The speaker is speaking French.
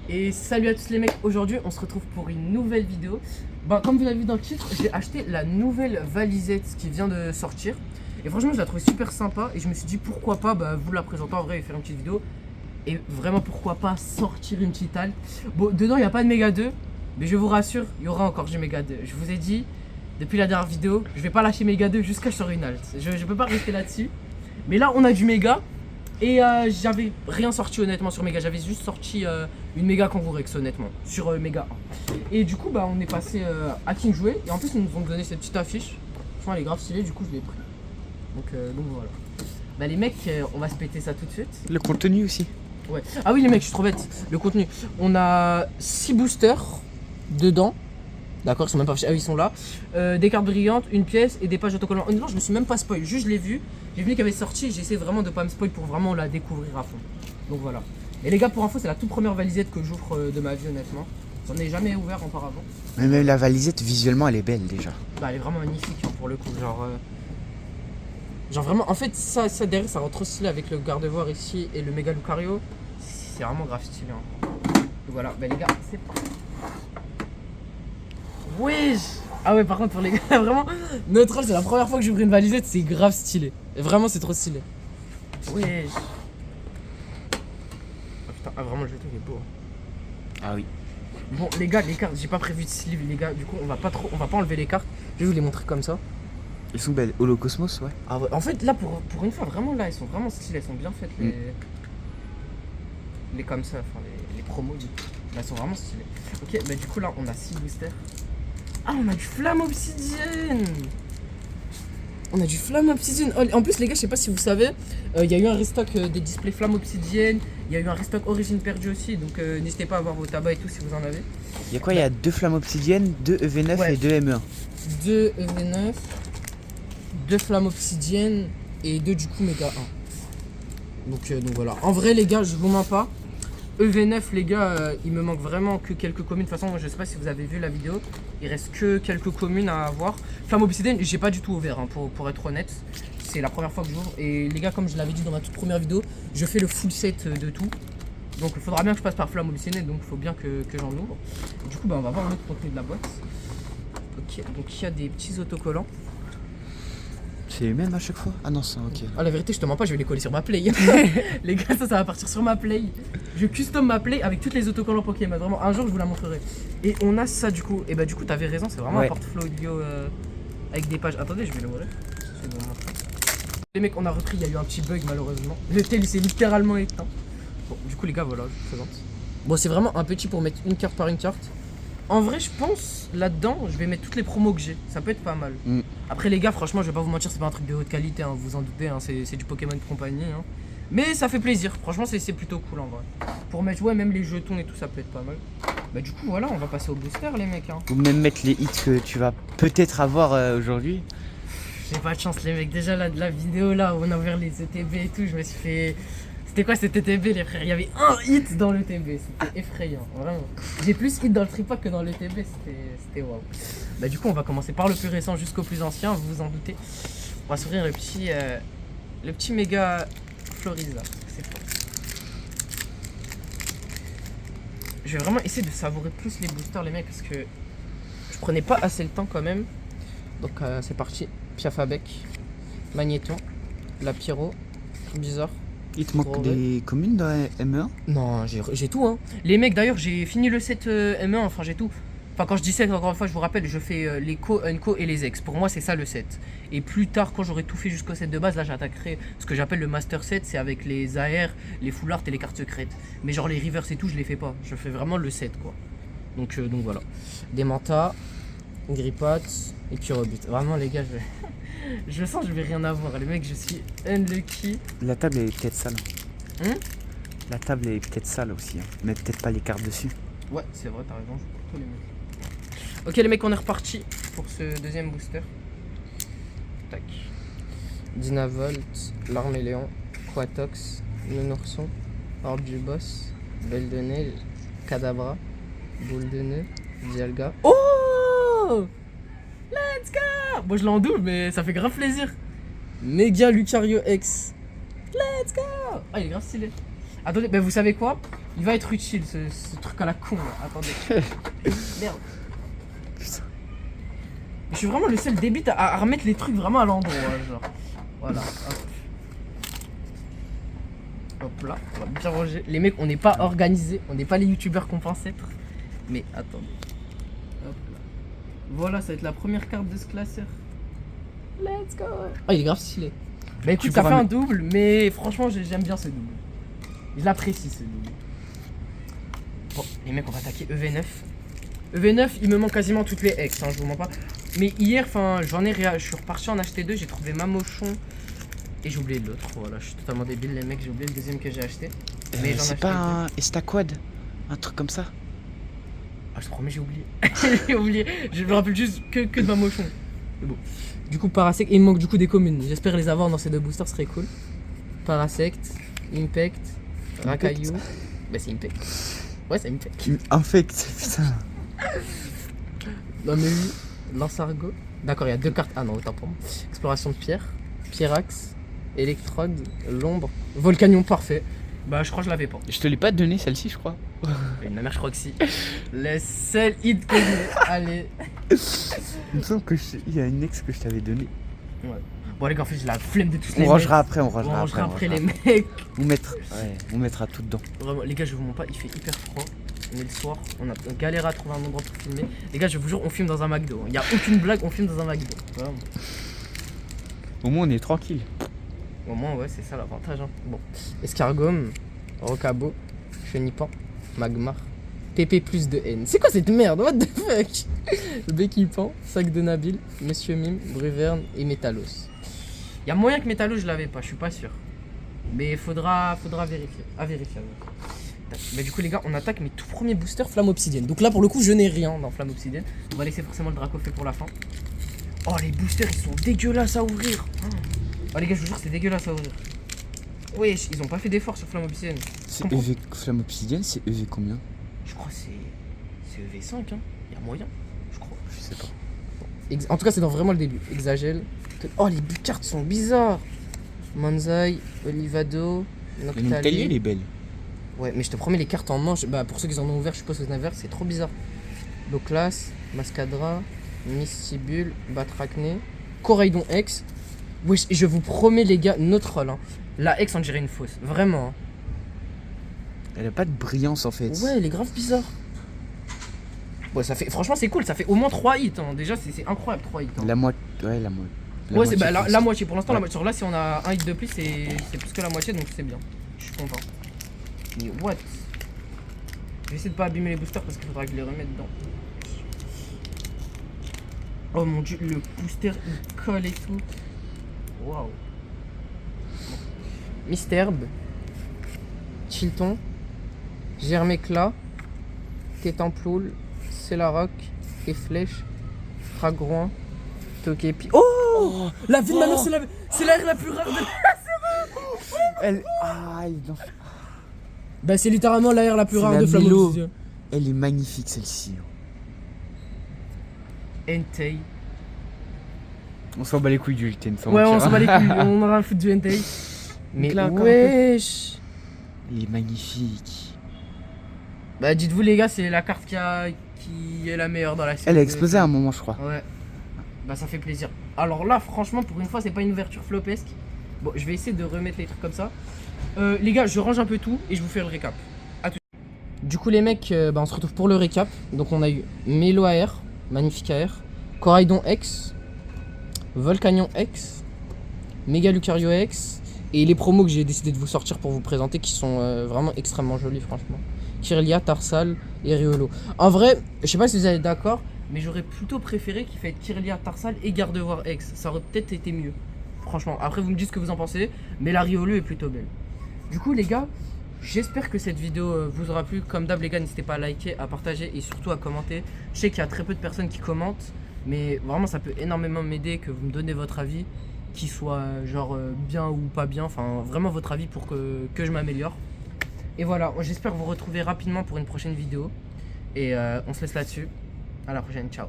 Et salut à tous les mecs, aujourd'hui on se retrouve pour une nouvelle vidéo. Comme vous l'avez vu dans le titre, j'ai acheté la nouvelle valisette qui vient de sortir. Et franchement je la trouvais super sympa et je me suis dit pourquoi pas vous la présenter en vrai et faire une petite vidéo. Et vraiment pourquoi pas sortir une petite halte. Bon, dedans il n'y a pas de méga 2, mais je vous rassure, il y aura encore du méga 2. Je vous ai dit depuis la dernière vidéo, je vais pas lâcher méga 2 jusqu'à ce que je sors une halte. Je peux pas rester là-dessus. Mais là on a du méga. Et j'avais rien sorti honnêtement sur Méga, j'avais juste sorti une Méga Kangourex honnêtement, sur Méga 1. Et du coup on est passé à King Jouet, et en plus ils nous ont donné cette petite affiche. Franchement elle est grave stylée, du coup je l'ai pris. Donc voilà. Les mecs, on va se péter ça tout de suite. Le contenu aussi. Ouais. Ah oui les mecs, je suis trop bête, le contenu. On a 6 boosters dedans. D'accord, ils sont même pas affichés. Ah oui, ils sont là. Des cartes brillantes, une pièce et des pages autocollantes. Honnêtement, je me suis même pas spoil, juste je l'ai vu. J'ai vu qu'elle avait sorti, j'essaie vraiment de pas me spoil pour vraiment la découvrir à fond. Donc voilà. Et les gars, pour info, c'est la toute première valisette que j'ouvre de ma vie, honnêtement. J'en ai jamais ouvert auparavant. Mais même la valisette, visuellement, elle est belle déjà. Elle est vraiment magnifique hein, pour le coup. Genre vraiment, en fait, ça derrière, ça rend trop stylé avec le garde-voir ici et le méga Lucario. C'est vraiment grave stylé. Hein. Donc voilà, les gars, c'est parti. Wesh. Ah ouais, par contre pour les gars, vraiment Neutral, c'est la première fois que j'ouvre une valisette, c'est grave stylé. Vraiment c'est trop stylé. Wesh. Ah putain, vraiment le jeton il est beau. Ah oui. Bon les gars, les cartes, j'ai pas prévu de sleeve les gars, du coup on va pas enlever les cartes. Je vais vous les montrer comme ça. Elles sont belles, Holocosmos, ouais. Ah ouais, en fait là pour une fois vraiment là, elles sont vraiment stylées, elles sont bien faites les comme ça, enfin les promos, là, elles sont vraiment stylées. Ok, du coup là on a 6 boosters. Ah, on a du flamme obsidienne. On a du flamme obsidienne. En plus, les gars, je sais pas si vous savez, il y a eu un restock des displays flamme obsidienne. Il y a eu un restock origine perdue aussi. Donc, n'hésitez pas à avoir vos tabacs et tout si vous en avez. Il y a quoi? Il y a 2 flammes obsidiennes, 2 EV9 ouais. et 2 ME1. 2 EV9, 2 flammes obsidienne et 2 du coup méga 1. Donc voilà. En vrai, les gars, je vous mens pas. EV9 les gars, il me manque vraiment que quelques communes. De toute façon, moi, je sais pas si vous avez vu la vidéo, il reste que quelques communes à avoir. Flamme obsidienne, j'ai pas du tout ouvert hein, pour être honnête. C'est la première fois que j'ouvre. Et les gars, comme je l'avais dit dans ma toute première vidéo, je fais le full set de tout. Donc il faudra bien que je passe par flamme obsidienne, donc il faut bien que j'en ouvre. Et du coup, on va voir l'autre contenu de la boîte. Ok, donc il y a des petits autocollants. C'est les mêmes à chaque fois? Ah non, c'est ok. Ah la vérité, je te mens pas, je vais les coller sur ma play. Les gars, ça va partir sur ma play. Je custom ma play avec toutes les autocollants Pokémon. Vraiment, un jour je vous la montrerai. Et on a ça du coup. Et du coup, t'avais raison, c'est vraiment un portfolio avec des pages. Attendez, je vais l'ouvrir. Les mecs, on a repris, il y a eu un petit bug malheureusement. Le tel il s'est littéralement éteint. Bon, du coup, les gars, voilà, je vous présente. Bon, c'est vraiment un petit pour mettre une carte par une carte. En vrai, je pense là-dedans, je vais mettre toutes les promos que j'ai. Ça peut être pas mal. Après, les gars, franchement, je vais pas vous mentir, c'est pas un truc de haute qualité, hein, vous en doutez, hein, c'est du Pokémon de compagnie. Hein. Mais ça fait plaisir, franchement, c'est plutôt cool en vrai. Pour mettre, même les jetons et tout, ça peut être pas mal. Du coup, voilà, on va passer au booster, les mecs. Hein. Ou même mettre les hits que tu vas peut-être avoir aujourd'hui. J'ai pas de chance, les mecs. Déjà, là, de la vidéo là où on a ouvert les ETB et tout, je me suis fait. C'était quoi cet ETB les frères? Il y avait un hit dans l'ETB, c'était effrayant, vraiment. J'ai plus hit dans le tripack que dans l'ETB, c'était waouh. Du coup on va commencer par le plus récent jusqu'au plus ancien, vous vous en doutez. On va s'ouvrir le petit méga Floriza, c'est fort. Je vais vraiment essayer de savourer plus les boosters les mecs parce que je prenais pas assez le temps quand même. Donc c'est parti, Piafabec, Magnéton, la Pyro, bizarre. Il te manque des communes dans ME1? Non, j'ai tout hein. Les mecs d'ailleurs j'ai fini le set M1, enfin j'ai tout. Enfin quand je dis set, encore une fois je vous rappelle, je fais les co, unco et les ex. Pour moi c'est ça le set. Et plus tard quand j'aurai tout fait jusqu'au set de base, là j'attaquerai ce que j'appelle le master set, c'est avec les AR, les full art et les cartes secrètes. Mais genre les reverse et tout je les fais pas, je fais vraiment le set quoi. Donc voilà. Des mantas, grippat et puis rebut. Vraiment les gars je sens que je vais rien avoir, les mecs je suis unlucky. La table est peut-être sale. La table est peut-être sale aussi, hein. Mais peut-être pas les cartes dessus. Ouais, c'est vrai, t'as raison, je pour tous les mecs. Ok les mecs, on est reparti pour ce deuxième booster. Tac. Dynavolt, l'Arméléon, Quatox, Nounourson, Orbe du Boss, Belle de Neige, Kadabra, Boule de Nœud, Dialga. Oh! Let's go! Bon, je l'ai en double, mais ça fait grave plaisir. Méga Lucario X. Let's go! Ah, il est grave stylé. Attendez, vous savez quoi? Il va être utile ce truc à la con là. Attendez. Merde. Putain. Je suis vraiment le seul débile à remettre les trucs vraiment à l'endroit, genre. Voilà. Hop là, on va bien ranger. Les mecs, on n'est pas organisés, on n'est pas les youtubeurs qu'on pense être. Mais attendez. Hop là. Voilà, ça va être la première carte de ce classeur. Let's go. Oh, il est grave stylé. Bah écoute, ça fait un double, mais franchement, j'aime bien ce double. Je l'apprécie ce double. Bon, les mecs, on va attaquer EV9. EV9, il me manque quasiment toutes les X, hein, je vous mens pas. Mais hier, enfin, je suis reparti en acheter 2, j'ai trouvé Mamochon et j'ai oublié l'autre. Voilà, je suis totalement débile, les mecs, j'ai oublié le deuxième que j'ai acheté. Mais j'en ai c'est pas un Estaquad, un truc comme ça. Ah, je te promets, j'ai oublié. J'ai oublié. Je me rappelle juste que de Mamochon. Mais bon. Du coup, Parasect, et il me manque du coup des communes. J'espère les avoir dans ces deux boosters, ce serait cool. Parasect, Impact, Rakayu. Bah, c'est Impact. Ouais, c'est Impact. Infect, putain. Non, mais oui, Lance-Argot. D'accord, il y a deux cartes. Ah non, autant pour moi. Exploration de pierre, Pyrax, Électrode, l'ombre, Volcanion, parfait. Bah, je crois que je l'avais pas. Je te l'ai pas donné celle-ci, je crois. Et ma mère, je crois que si. Le seul hit que j'ai. Allez. Il me semble qu'il y a une ex que je t'avais donnée. Ouais. Bon, les gars, en fait, j'ai la flemme de tous les On mecs. rangera après, on On rangera rangera après les après. mecs. On mettra tout dedans. Vraiment, les gars, je vous mens pas, il fait hyper froid. On est le soir, on galère à trouver un endroit pour filmer. Les gars, je vous jure, on filme dans un McDo. Il y a aucune blague, on filme dans un McDo. Vraiment. Au moins, on est tranquille. Au moins, ouais, c'est ça l'avantage. Hein. Bon, Escargome, Rocabo, Chenipan, Magmar, PP plus de N. C'est quoi cette merde? What the fuck? Béquipan, Sac de Nabil, Monsieur Mime, Bruverne et Métalos. Il y a moyen que Métalos je l'avais pas, je suis pas sûr. Mais faudra vérifier. À vérifier. Mais du coup les gars, on attaque mes tout premiers boosters Flamme Obsidienne. Donc là pour le coup je n'ai rien dans Flamme Obsidienne. On va laisser forcément le Dracofeu pour la fin. Oh les boosters ils sont dégueulasses à ouvrir. Oh les gars je vous jure c'est dégueulasse à ouvrir. Wesh, ils ont pas fait d'effort sur Flamme Obsidienne. C'est EV Flamme Obsidienne, c'est EV combien? Je crois que c'est EV5 hein. Il y a moyen, je crois. Je sais pas. Bon. En tout cas c'est dans vraiment le début. Exagel. Oh les cartes sont bizarres. Manzai, Olivado, Noctali, elle est belle. Ouais, mais je te promets, les cartes en manche, bah pour ceux qui en ont ouvert, je suppose que vous en avez ouvert, c'est trop bizarre. Doclas, Mascadra, Mystibule, Batracné, Coraidon X. Wesh, je vous promets, les gars, notre troll. Hein. La X, on dirait une fausse. Vraiment. Hein. Elle a pas de brillance en fait. Ouais, elle est grave bizarre. Ouais, ça fait. Franchement, c'est cool, ça fait au moins 3 hits. Hein. Déjà, c'est incroyable, 3 hits. Hein. La moitié. Ouais, la moitié. Ouais, c'est la moitié. Pour l'instant, ouais. la moitié. Sur là, si on a un hit de plus, c'est plus que la moitié, donc c'est bien. Je suis content. Mais what? Je vais essayer de pas abîmer les boosters parce qu'il faudra que je les remette dedans. Oh mon dieu, le booster il colle et tout. Waouh. Misterbe, Chilton, Germéclat, Tétamploul, Célaroc, Flèche, Fragroin, Tokepi. Oh, la vie de ma mère, c'est l'air la plus rare de. Elle. Ah, elle est dans. Bah c'est littéralement l'air la plus rare de Flamme Obsidienne. Elle est magnifique celle-ci. Entei. On s'en bat les couilles du Ulten. Ouais, on s'en bat les couilles, on aura un foot du Entei. Mais là, wesh. Elle est magnifique. Bah dites-vous les gars, c'est la carte qui est la meilleure dans la série. Elle a explosé à un moment je crois. Ouais. Bah ça fait plaisir. Alors là franchement pour une fois c'est pas une ouverture flopesque. Bon je vais essayer de remettre les trucs comme ça. Les gars je range un peu tout et je vous fais le récap. À tout. Du coup les mecs, bah, on se retrouve pour le récap. Donc on a eu Mélo AR, Magnifique AR, Coraidon X, Volcanion X, Méga Lucario X et les promos que j'ai décidé de vous sortir pour vous présenter qui sont vraiment extrêmement jolis franchement. Kirlia, Tarsal et Riolo. En vrai, je sais pas si vous êtes d'accord, mais j'aurais plutôt préféré qu'il fasse Kirlia, Tarsal et Gardevoir X. Ça aurait peut-être été mieux. Franchement, après vous me dites ce que vous en pensez, mais la Riolo est plutôt belle. Du coup les gars, j'espère que cette vidéo vous aura plu. Comme d'hab les gars, n'hésitez pas à liker, à partager et surtout à commenter. Je sais qu'il y a très peu de personnes qui commentent, mais vraiment ça peut énormément m'aider que vous me donnez votre avis, qu'il soit genre bien ou pas bien, enfin vraiment votre avis pour que je m'améliore. Et voilà, j'espère vous retrouver rapidement pour une prochaine vidéo. Et on se laisse là-dessus. À la prochaine, ciao.